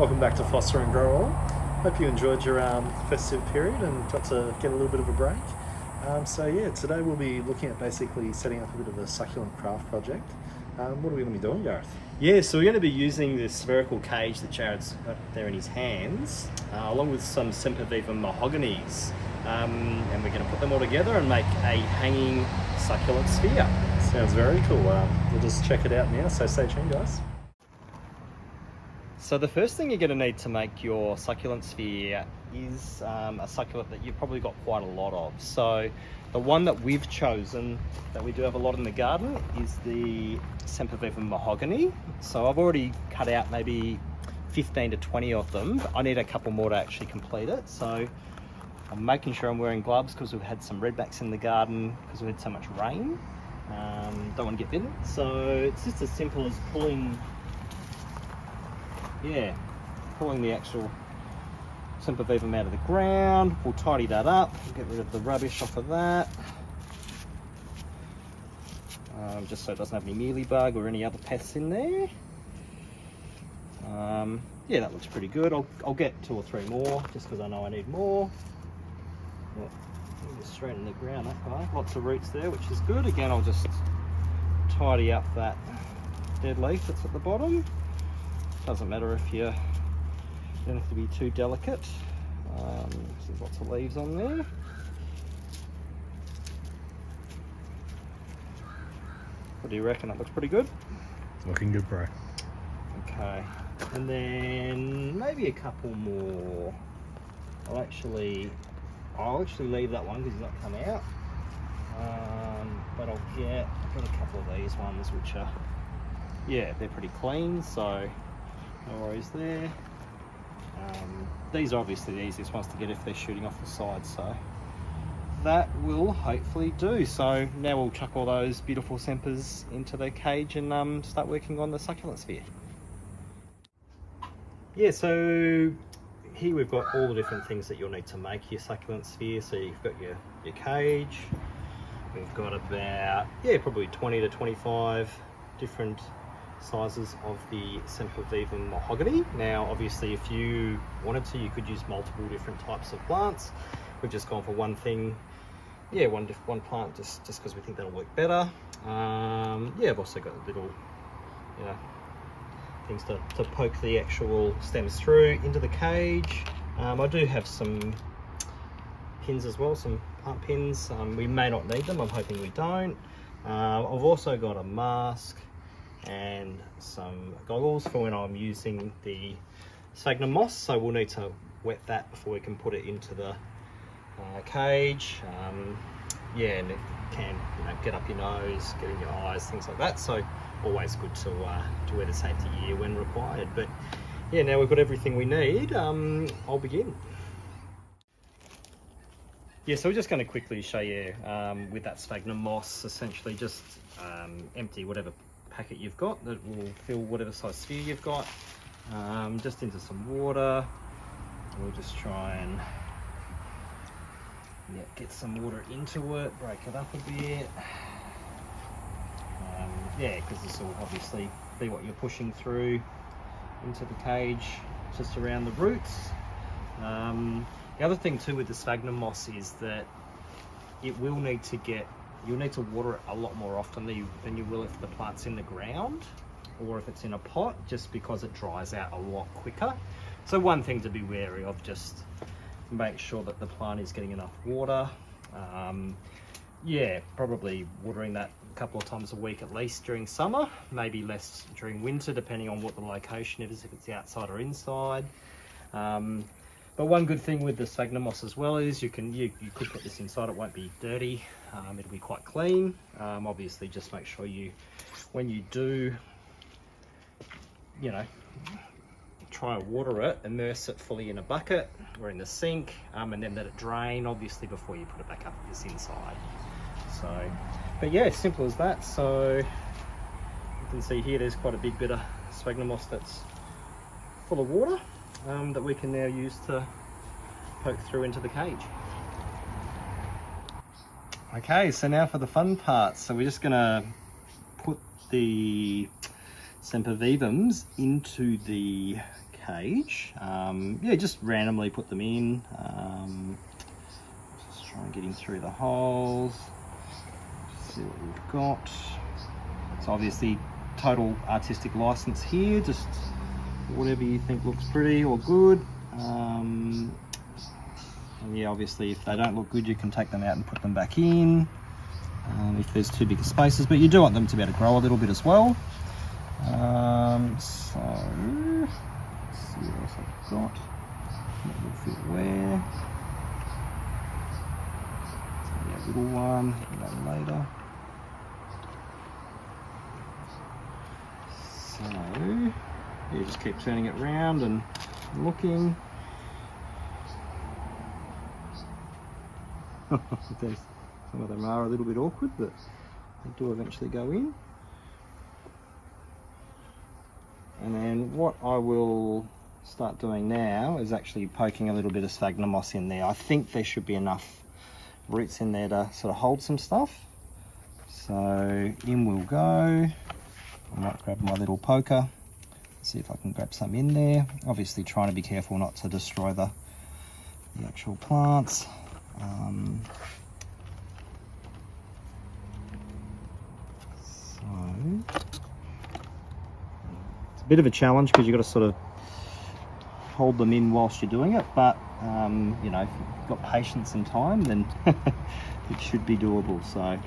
Welcome back to Foster and Grow All. Hope you enjoyed your festive period and got to get a little bit of a break. Today we'll be looking at basically setting up a bit of a succulent craft project. What are we going to be doing, Gareth? Yeah, so we're going to be using this spherical cage that Jared's got there in his hands, along with some Sempervivum Mahoganies. And we're going to put them all together and make a hanging succulent sphere. Sounds very cool. We'll just check it out now, so stay tuned, guys. So the first thing you're going to need to make your succulent sphere is a succulent that you've probably got quite a lot of. So the one that we've chosen, that we do have a lot in the garden, is the Sempervivum Mahogany. So I've already cut out maybe 15 to 20 of them, but I need a couple more to actually complete it. So I'm making sure I'm wearing gloves because we've had some redbacks in the garden because we had so much rain. Don't want to get bitten. So it's just as simple as pulling the actual Sempervivum out of the ground. We'll tidy that up, we'll get rid of the rubbish off of that, just so it doesn't have any mealybug or any other pests in there. Yeah, that looks pretty good. I'll get 2 or 3 more just because I know I need more. Yeah, just straighten the ground up, guys. Lots of roots there, which is good. Again, I'll just tidy up that dead leaf that's at the bottom. Doesn't matter if you don't have to be too delicate. There's lots of leaves on there. What do you reckon? That looks pretty good? Looking good, bro. Okay, and then maybe a couple more. I'll actually leave that one because he's not come out. But I've got a couple of these ones which are, yeah, they're pretty clean, so no worries there. These are obviously the easiest ones to get if they're shooting off the side, so that will hopefully do. So now we'll chuck all those beautiful Sempers into the cage and start working on the succulent sphere. Yeah, so here we've got all the different things that you'll need to make your succulent sphere. So you've got your cage. We've got about, probably 20 to 25 different sizes of the Sempervivum Mahogany. Now obviously if you wanted to, you could use multiple different types of plants. We've just gone for one thing, one plant just because we think that'll work better. I've also got little things to poke the actual stems through into the cage. I do have some pins as well, some plant pins. We may not need them, I'm hoping we don't. I've also got a mask and some goggles for when I'm using the sphagnum moss, so we'll need to wet that before we can put it into the cage. And it can get up your nose, get in your eyes, things like that, so always good to wear the safety gear when required. But yeah, now we've got everything we need, I'll begin. Yeah, so we're just going to quickly show you with that sphagnum moss, essentially just empty whatever packet you've got that will fill whatever size sphere you've got, just into some water. We'll just try and get some water into it, break it up a bit. Because this will obviously be what you're pushing through into the cage, just around the roots. The other thing too with the sphagnum moss is that you'll need to water it a lot more often than you will if the plant's in the ground or if it's in a pot, just because it dries out a lot quicker. So one thing to be wary of, just make sure that the plant is getting enough water. Probably watering that a couple of times a week at least during summer, maybe less during winter depending on what the location is, if it's outside or inside. But one good thing with the sphagnum moss as well is you could put this inside, it won't be dirty, it'll be quite clean. Obviously just make sure when you do, try and water it, immerse it fully in a bucket or in the sink, and then let it drain obviously before you put it back up this inside. So, but yeah, simple as that. So you can see here there's quite a big bit of sphagnum moss that's full of water. That we can now use to poke through into the cage. Okay, so now for the fun part. So we're just gonna put the Sempervivums into the cage. Yeah, just randomly put them in. Just try and get him through the holes. See what we've got. So obviously total artistic license here, just whatever you think looks pretty or good. And yeah, obviously if they don't look good, you can take them out and put them back in if there's too big of spaces, but you do want them to be able to grow a little bit as well. So let's see what else I've got. What will fit where. So yeah, little one, that later. So you just keep turning it round and looking. Some of them are a little bit awkward, but they do eventually go in. And then what I will start doing now is actually poking a little bit of sphagnum moss in there. I think there should be enough roots in there to sort of hold some stuff. So in we'll go. I might grab my little poker, see if I can grab some in there. Obviously trying to be careful not to destroy the actual plants. It's a bit of a challenge because you've got to sort of hold them in whilst you're doing it, but you know, if you've got patience and time, then it should be doable. So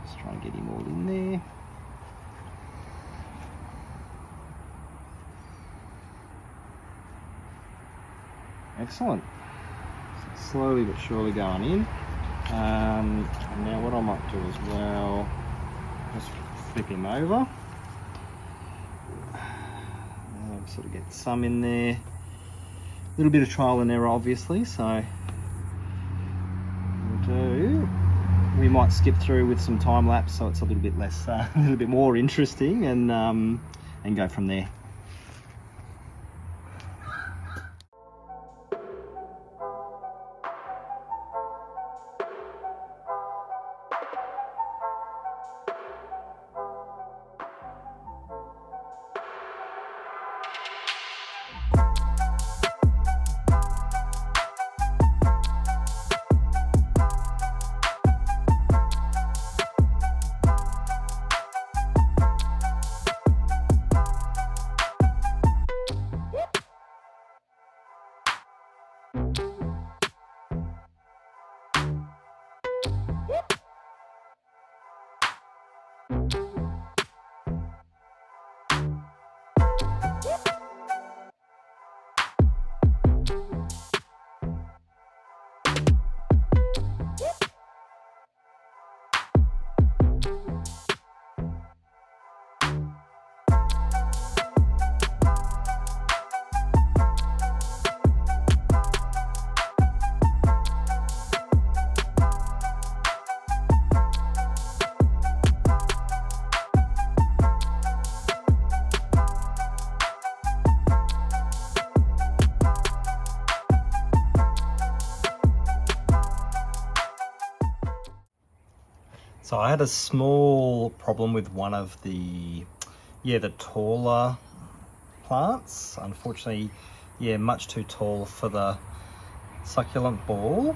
just try and get him all in there. Excellent. Slowly but surely going in. And now what I might do as well, just flip him over. Sort of get some in there. A little bit of trial and error, obviously. So we might skip through with some time lapse, so it's a little bit less, a little bit more interesting, and go from there. So I had a small problem with one of the taller plants. Unfortunately, much too tall for the succulent ball.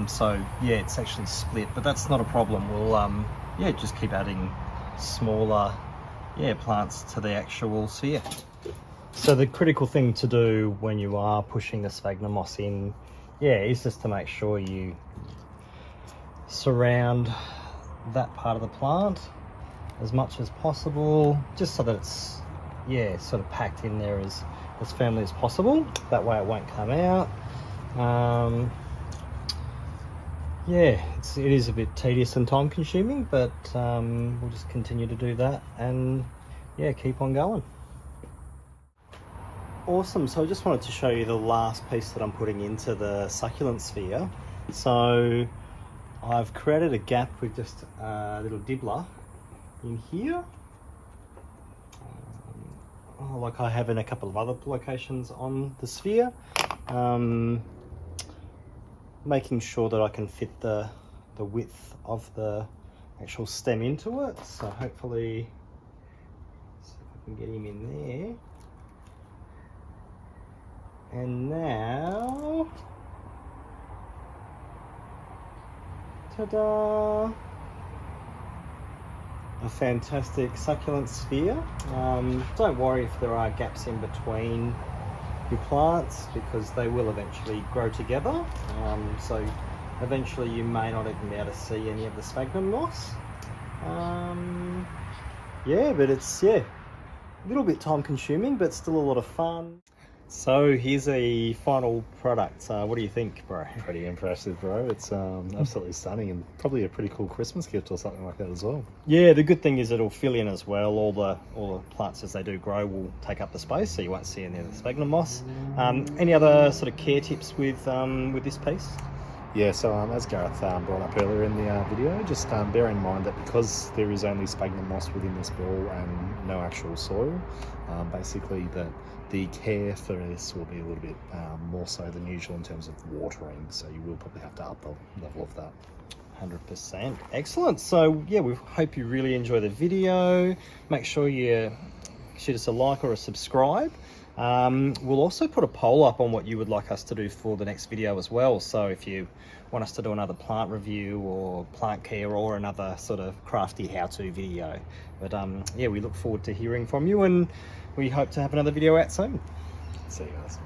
So it's actually split, but that's not a problem. We'll just keep adding smaller plants to the actual sphere. So the critical thing to do when you are pushing the sphagnum moss in, is just to make sure you surround that part of the plant as much as possible, just so that it's sort of packed in there as firmly as possible. That way it won't come out. It is a bit tedious and time consuming, but we'll just continue to do that and keep on going. Awesome. So I just wanted to show you the last piece that I'm putting into the succulent sphere. So I've created a gap with just a little dibbler in here, like I have in a couple of other locations on the sphere, making sure that I can fit the width of the actual stem into it. So hopefully, see if I can get him in there. And now, ta-da! A fantastic succulent sphere. Don't worry if there are gaps in between your plants, because they will eventually grow together. So eventually you may not even be able to see any of the sphagnum moss. Yeah, but it's a little bit time consuming, but still a lot of fun. So here's a final product. What do you think, bro? Pretty impressive, bro. It's absolutely stunning, and probably a pretty cool Christmas gift or something like that as well. Yeah, the good thing is it'll fill in as well. All the plants as they do grow will take up the space, so you won't see any of the sphagnum moss. Any other sort of care tips with this piece? Yeah, so as Gareth brought up earlier in the video, just bear in mind that because there is only sphagnum moss within this ball and no actual soil, basically the care for this will be a little bit more so than usual in terms of watering, so you will probably have to up the level of that. 100%. Excellent. So yeah, we hope you really enjoy the video. Make sure you shoot us a like or a subscribe. We'll also put a poll up on what you would like us to do for the next video as well. So if you want us to do another plant review or plant care or another sort of crafty how-to video. But yeah, we look forward to hearing from you, and we hope to have another video out soon. See you guys.